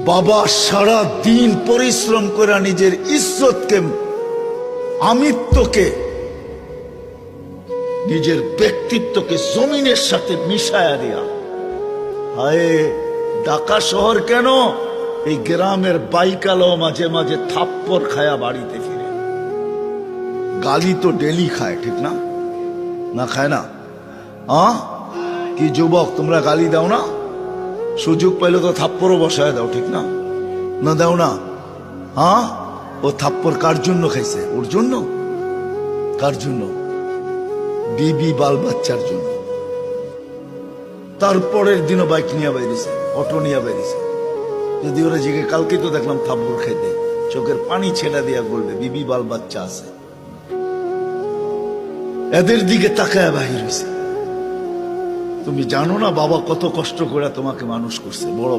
বাবা সারা দিন পরিশ্রম করে নিজের ইজ্জতকে, আমিত্বকে, নিজের ব্যক্তিত্বকে জমিনের সাথে মিশায়া দিয়া, হায় ঢাকা শহর কেন, এই গ্রামের বাইকালও মাঝে মাঝে থাপ্পড় খায়া বাড়িতে ফিরে। গালি তো ডেলি খায়, ঠিক না? না খায় না? কি যুবক, তোমরা গালি দাও না? সুযোগ পাইলে তো থাপ্পড়ও বসায় দাও, ঠিক না? না দাও না? ও থাপ্পড় কার জন্য খাইছে? ওর জন্য? কার জন্য? বিবি বাল বাচ্চার জন্য। তারপরের দিনও বাইক নিয়ে বেরিয়েছে, অটো নিয়ে বেরিয়েছে। যদি ওরা জিগে, কালকে তো দেখলাম থাপ্পড় খাইতে, চোখের পানি ছেড়া দিয়া বলবে বিবি বাল বাচ্চা আছে। এদের দিকে তাকায় বাহির হয়েছে। তুমি জানো না বাবা কত কষ্ট করে তোমাকে মানুষ করছে, বড়